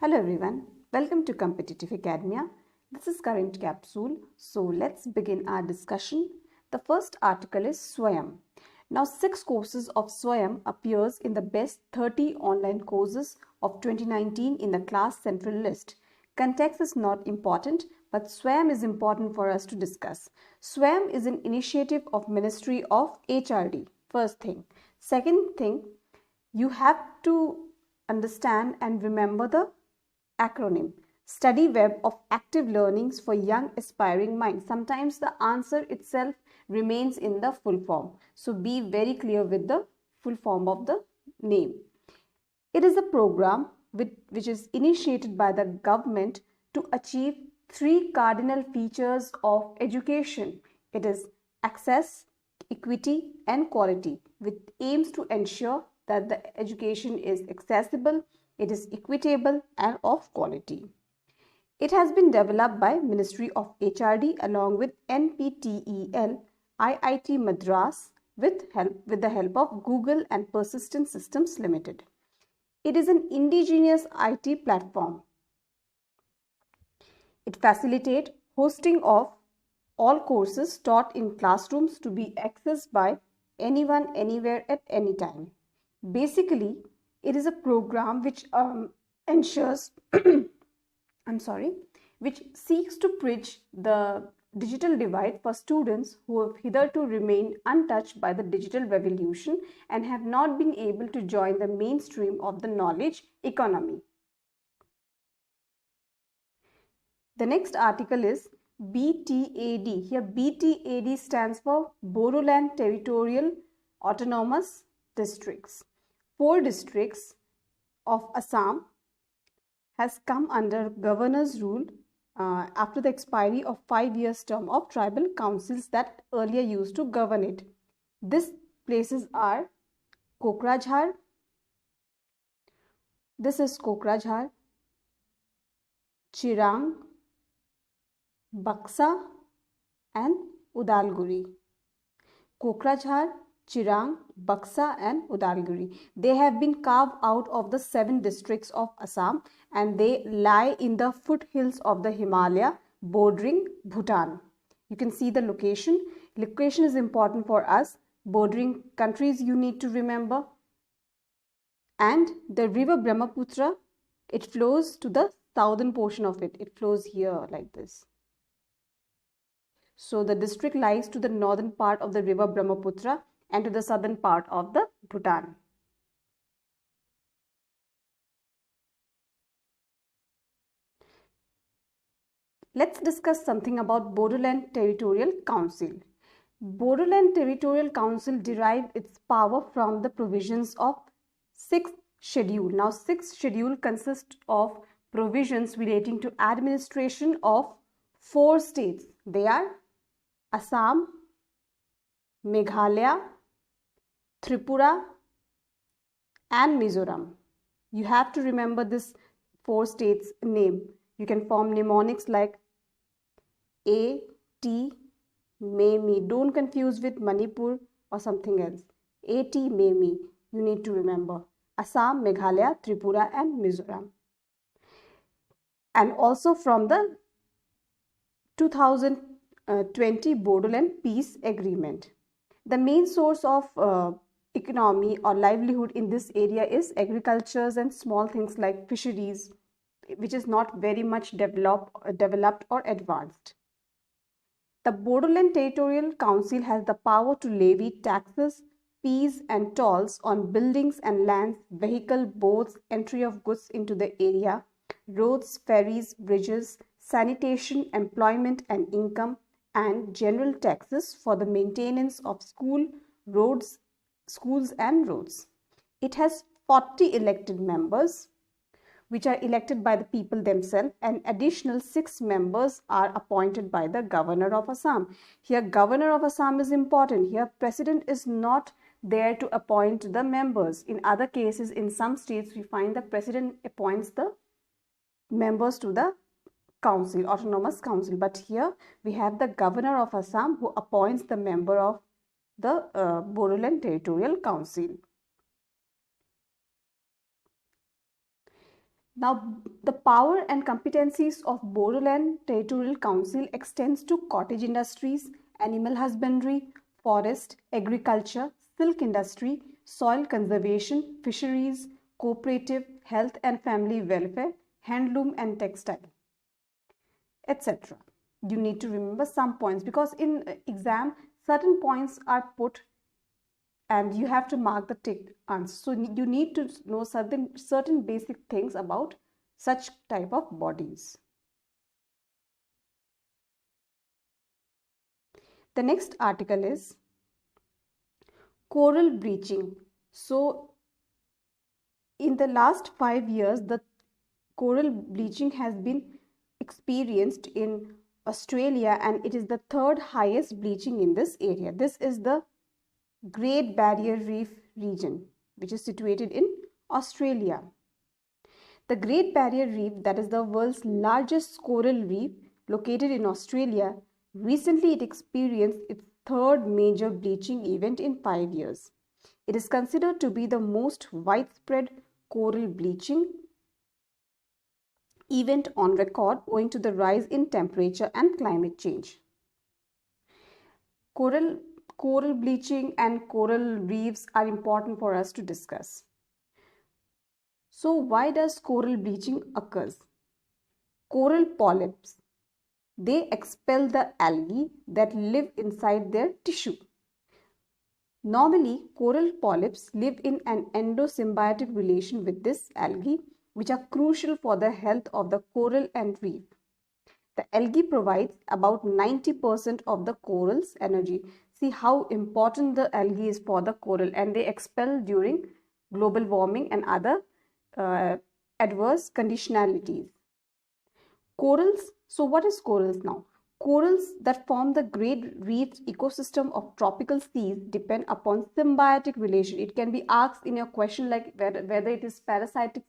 Hello everyone, welcome to Competitive Academia. This is current capsule. So let's begin our discussion. The first article is Swayam. Now 6 courses of Swayam appears in the best 30 online courses of 2019 in the class central list. Context is not important, but Swayam is important for us to discuss. Swayam is an initiative of Ministry of HRD. First thing. Second thing, you have to understand and remember the acronym. Study web of active learnings for young aspiring minds. Sometimes the answer itself remains in the full form. So be very clear with the full form of the name. It is a program which is initiated by the government to achieve 3 cardinal features of education. It is access, equity and quality, with aims to ensure that the education is accessible, it is equitable and of quality. It has been developed by Ministry of HRD along with NPTEL, IIT Madras with the help of Google and Persistent Systems Limited. It is an indigenous IT platform. It facilitates hosting of all courses taught in classrooms to be accessed by anyone, anywhere, at any time. Basically, it is a program which ensures, which seeks to bridge the digital divide for students who have hitherto remained untouched by the digital revolution and have not been able to join the mainstream of the knowledge economy. The next article is BTAD. Here BTAD stands for Bodoland Territorial Autonomous Districts. 4 districts of Assam has come under governor's rule after the expiry of 5 years term of tribal councils that earlier used to govern it. These places are Kokrajhar. This is Kokrajhar, Chirang, Baksa and Udalguri. Kokrajhar, Chirang, Baksa and Udalguri. They have been carved out of the 7 districts of Assam and they lie in the foothills of the Himalaya bordering Bhutan. You can see the location. Location is important for us. Bordering countries you need to remember. And the river Brahmaputra, it flows to the southern portion of it. It flows here like this. So the district lies to the northern part of the river Brahmaputra and to the southern part of the Bhutan. Let's discuss something about Bodoland Territorial Council. Bodoland Territorial Council derived its power from the provisions of 6th schedule. Now 6th schedule consists of provisions relating to administration of 4 states. They are Assam, Meghalaya, Tripura and Mizoram. You have to remember this 4 states name. You can form mnemonics like A, T, Me, Me. Don't confuse with Manipur or something else. A, T, Me, Me. You need to remember. Assam, Meghalaya, Tripura and Mizoram. And also from the 2020 Bodoland Peace Agreement. The main source of economy or livelihood in this area is agriculture and small things like fisheries, which is not very much developed or advanced. The Bodoland Territorial Council has the power to levy taxes, fees and tolls on buildings and lands, vehicle, boats, entry of goods into the area, roads, ferries, bridges, sanitation, employment and income, and general taxes for the maintenance of schools and roads. It has 40 elected members which are elected by the people themselves, and additional 6 members are appointed by the Governor of Assam. Here Governor of Assam is important. Here President is not there to appoint the members. In other cases, in some states, we find the President appoints the members to the council, autonomous council, but here we have the Governor of Assam who appoints the member of the Bodoland Territorial Council. Now, the power and competencies of Bodoland Territorial Council extends to cottage industries, animal husbandry, forest, agriculture, silk industry, soil conservation, fisheries, cooperative, health and family welfare, handloom and textile, etc. You need to remember some points because in exam certain points are put and you have to mark the tick answer. So you need to know certain basic things about such type of bodies. The next article is coral bleaching. So in the last 5 years, the coral bleaching has been experienced in Australia and it is the third highest bleaching in this area. This is the Great Barrier Reef region, which is situated in Australia. The Great Barrier Reef, that is the world's largest coral reef located in Australia, recently it experienced its third major bleaching event in 5 years. It is considered to be the most widespread coral bleaching event on record owing to the rise in temperature and climate change. Coral bleaching and coral reefs are important for us to discuss. So why does coral bleaching occurs? Coral polyps, they expel the algae that live inside their tissue. Normally, coral polyps live in an endosymbiotic relation with this algae, which are crucial for the health of the coral and reef. The algae provides about 90% of the coral's energy. See how important the algae is for the coral, and they expel during global warming and other adverse conditionalities. Corals, so what is corals now? Corals that form the great reef ecosystem of tropical seas depend upon symbiotic relation. It can be asked in your question like whether it is parasitic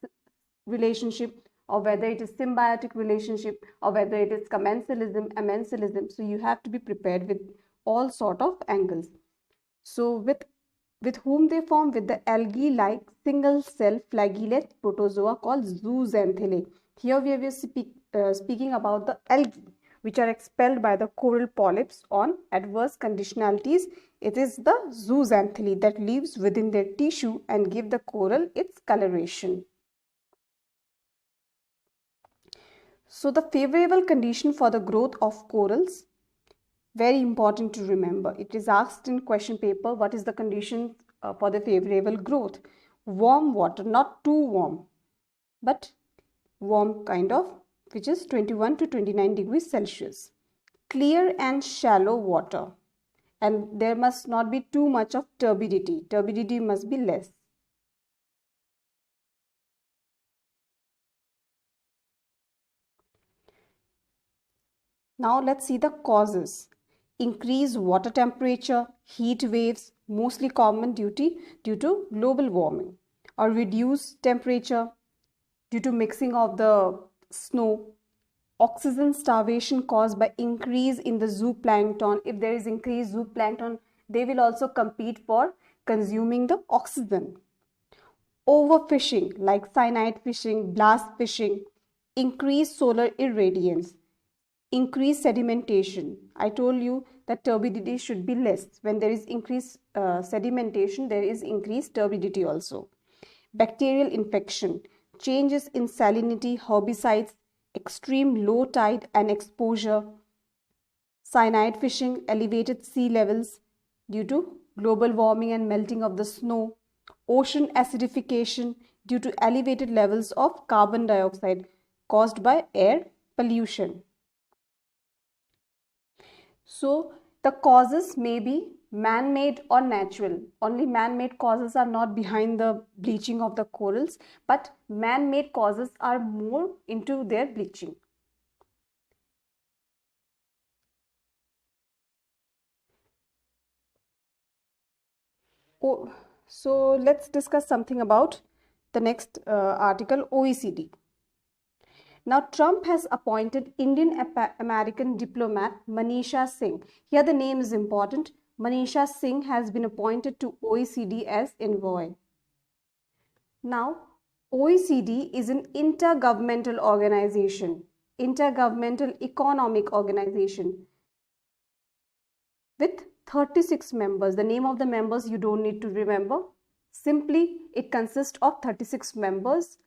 relationship or whether it is symbiotic relationship or whether it is commensalism. So you have to be prepared with all sort of angles. So with whom they form? With the algae-like single-cell flagellate protozoa called zooxanthellae. Here we are speaking about the algae which are expelled by the coral polyps on adverse conditionalities. It is the zooxanthellae that lives within their tissue and give the coral its coloration. So the favorable condition for the growth of corals, very important to remember. It is asked in question paper, what is the condition for the favorable growth? Warm water, not too warm, but warm kind of, which is 21 to 29 degrees Celsius. Clear and shallow water, and there must not be too much of turbidity. Turbidity must be less. Now let's see the causes. Increased water temperature, heat waves, mostly common due to global warming, or reduced temperature due to mixing of the snow. Oxygen starvation caused by increase in the zooplankton. If there is increased zooplankton, they will also compete for consuming the oxygen. Overfishing like cyanide fishing, blast fishing, increased solar irradiance, increased sedimentation. I told you that turbidity should be less. When there is increased sedimentation, there is increased turbidity also. Bacterial infection, changes in salinity, herbicides, extreme low tide and exposure, cyanide fishing, elevated sea levels due to global warming and melting of the snow, ocean acidification due to elevated levels of carbon dioxide caused by air pollution. So the causes may be man-made or natural. Only man-made causes are not behind the bleaching of the corals, but man-made causes are more into their bleaching. Oh, so let's discuss something about the next article, OECD. Now, Trump has appointed Indian-American diplomat Manisha Singh. Here the name is important. Manisha Singh has been appointed to OECD as envoy. Now, OECD is an intergovernmental organization, intergovernmental economic organization with 36 members. The name of the members you don't need to remember. Simply, it consists of 36 members,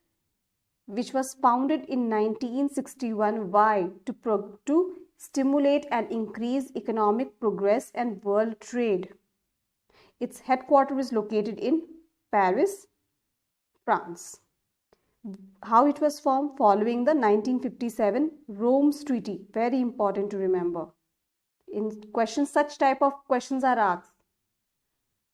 which was founded in 1961. Why? To stimulate and increase economic progress and world trade. Its headquarters is located in Paris, France. How it was formed? Following the 1957 Rome's Treaty. Very important to remember. In questions, such type of questions are asked.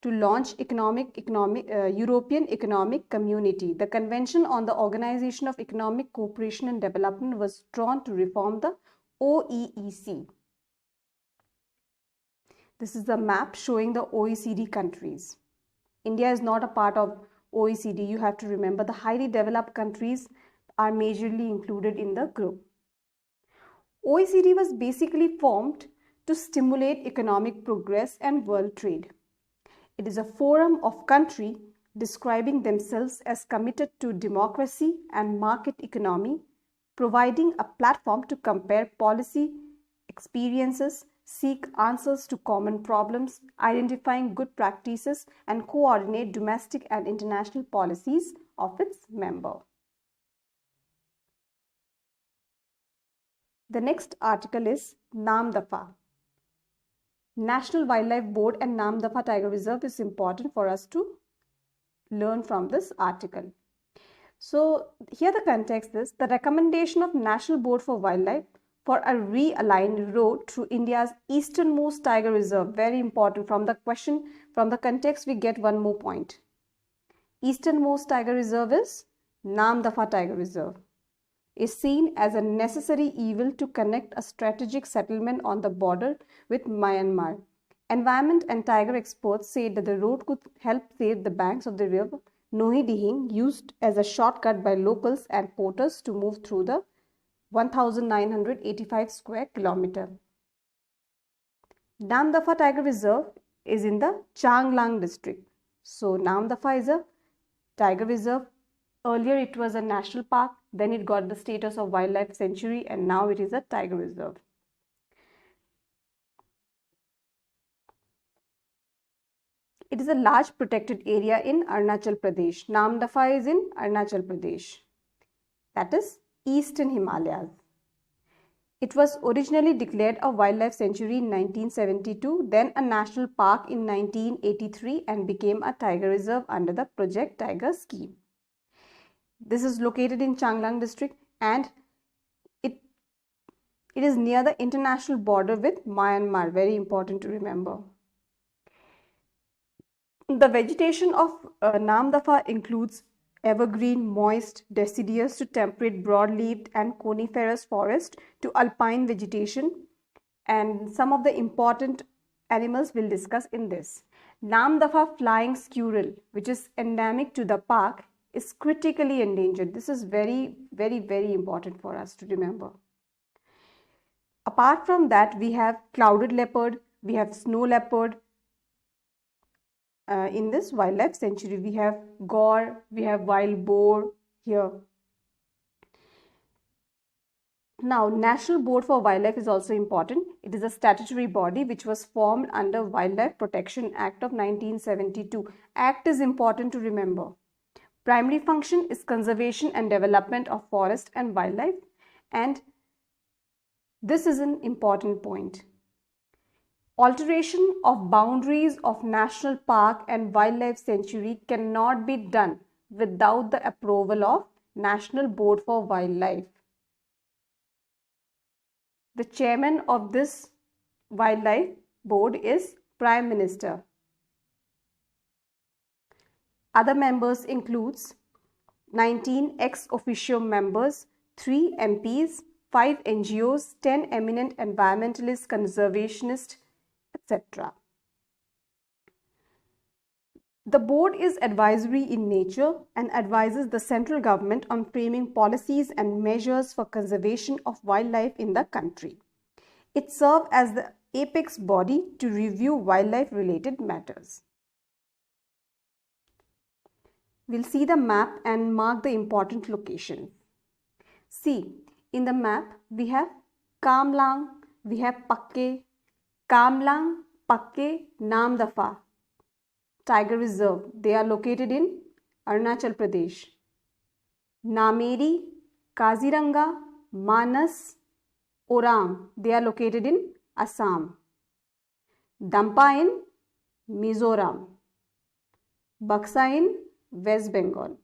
To launch European Economic Community. The Convention on the Organization of Economic Cooperation and Development was drawn to reform the OEEC. This is the map showing the OECD countries. India is not a part of OECD. You have to remember the highly developed countries are majorly included in the group. OECD was basically formed to stimulate economic progress and world trade. It is a forum of countries describing themselves as committed to democracy and market economy, providing a platform to compare policy experiences, seek answers to common problems, identifying good practices, and coordinate domestic and international policies of its member. The next article is Namdapha. National Wildlife Board and Namdapha Tiger Reserve is important for us to learn from this article. So here the context is the recommendation of National Board for Wildlife for a realigned road through India's easternmost tiger reserve. Very important. From the question, from the context, we get one more point. Easternmost tiger reserve is Namdapha Tiger Reserve. Is seen as a necessary evil to connect a strategic settlement on the border with Myanmar. Environment and tiger experts said that the road could help save the banks of the river Nohi Dihing, used as a shortcut by locals and porters to move through the 1985 square kilometer. Namdapha Tiger Reserve is in the Changlang district. So Namdapha is a tiger reserve. Earlier it was a national park, then it got the status of wildlife sanctuary, and now it is a tiger reserve. It is a large protected area in Arunachal Pradesh. Namdapha is in Arunachal Pradesh. That is Eastern Himalayas. It was originally declared a wildlife sanctuary in 1972, then a national park in 1983, and became a tiger reserve under the Project Tiger scheme. This is located in Changlang district, and it is near the international border with Myanmar. Very important to remember. The vegetation of Namdapha includes evergreen, moist, deciduous to temperate, broad-leaved and coniferous forest to alpine vegetation, and some of the important animals we'll discuss in this. Namdapha flying squirrel, which is endemic to the park, is critically endangered. This is very, very, very important for us to remember. Apart from that, we have clouded leopard, we have snow leopard. In this wildlife sanctuary, we have gaur, we have wild boar here. Now, National Board for Wildlife is also important. It is a statutory body which was formed under Wildlife Protection Act of 1972. Act is important to remember. Primary function is conservation and development of forest and wildlife, and this is an important point. Alteration of boundaries of national park and wildlife sanctuary cannot be done without the approval of National Board for Wildlife. The chairman of this wildlife board is Prime Minister. Other members includes 19 ex officio members, 3 MPs, 5 NGOs, 10 eminent environmentalists, conservationists, etc. The board is advisory in nature and advises the central government on framing policies and measures for conservation of wildlife in the country. It serves as the apex body to review wildlife related matters. We'll see the map and mark the important locations. See, in the map, we have Kamlang, we have Pakke, Kamlang, Pakke, Namdafa Tiger Reserve. They are located in Arunachal Pradesh. Nameri, Kaziranga, Manas, Orang. They are located in Assam. Dampa in Mizoram. Baksa in West Bengal.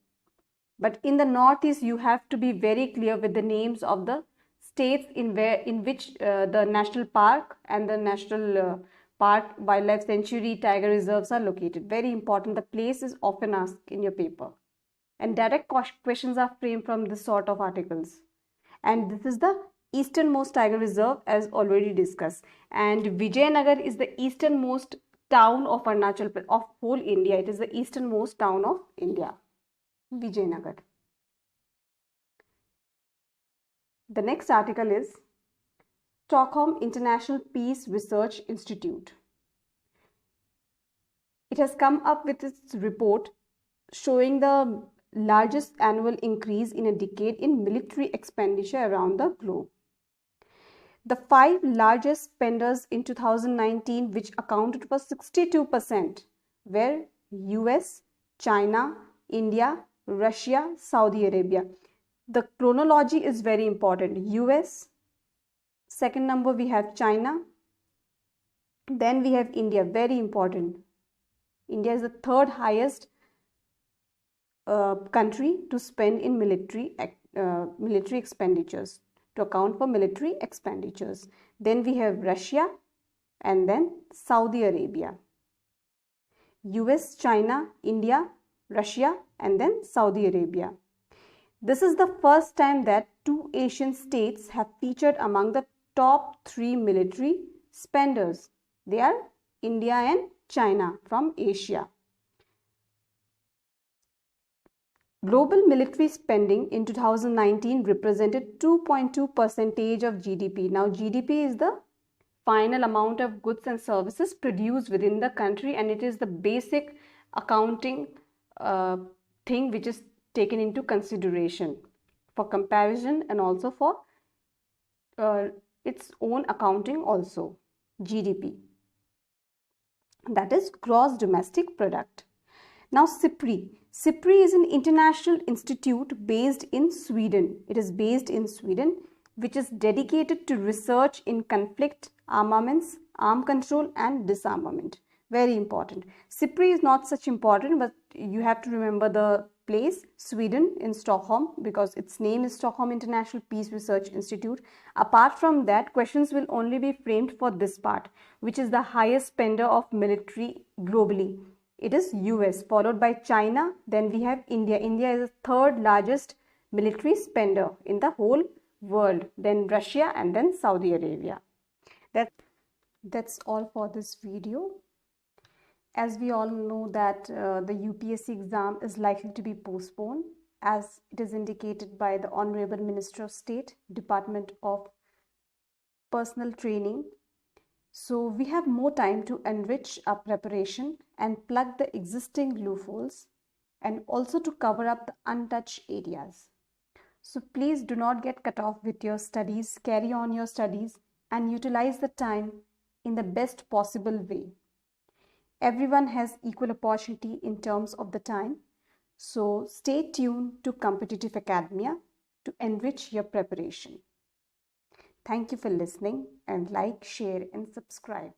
But in the northeast, you have to be very clear with the names of the states in which the national park and the national park, wildlife sanctuary, tiger reserves are located. Very important. The place is often asked in your paper. And direct questions are framed from this sort of articles. And this is the easternmost tiger reserve as already discussed. And Vijayanagar is the easternmost town of Arunachal Pradesh, of whole India. It is the easternmost town of India. Vijayanagar. The next article is Stockholm International Peace Research Institute. It has come up with its report showing the largest annual increase in a decade in military expenditure around the globe. The 5 largest spenders in 2019, which accounted for 62%, were US, China, India, Russia, Saudi Arabia. The chronology is very important. US, second number we have China, then we have India, very important. India is the third highest country to spend in military expenditures, to account for military expenditures. Then we have Russia and then Saudi Arabia. US, China, India, Russia and then Saudi Arabia. This is the first time that 2 Asian states have featured among the top 3 military spenders. They are India and China from Asia. Global military spending in 2019 represented 2.2% of GDP. Now, GDP is the final amount of goods and services produced within the country, and it is the basic accounting thing which is taken into consideration for comparison and also for its own accounting also. GDP, that is gross domestic product. Now CIPRI is an international institute based in Sweden. It is based in Sweden, which is dedicated to research in conflict, armaments, arm control and disarmament. Very important. CIPRI is not such important, but you have to remember the place, Sweden in Stockholm, because its name is Stockholm International Peace Research Institute. Apart from that, questions will only be framed for this part, which is the highest spender of military globally. It is US, followed by China, then we have India. India is the third largest military spender in the whole world, then Russia and then Saudi Arabia. That's all for this video. As we all know that the UPSC exam is likely to be postponed, as it is indicated by the Honorable Minister of State, Department of Personal Training. So we have more time to enrich our preparation and plug the existing loopholes and also to cover up the untouched areas. So please do not get cut off with your studies, carry on your studies and utilize the time in the best possible way. Everyone has equal opportunity in terms of the time. So stay tuned to Competitive Academia to enrich your preparation. Thank you for listening and like, share and subscribe.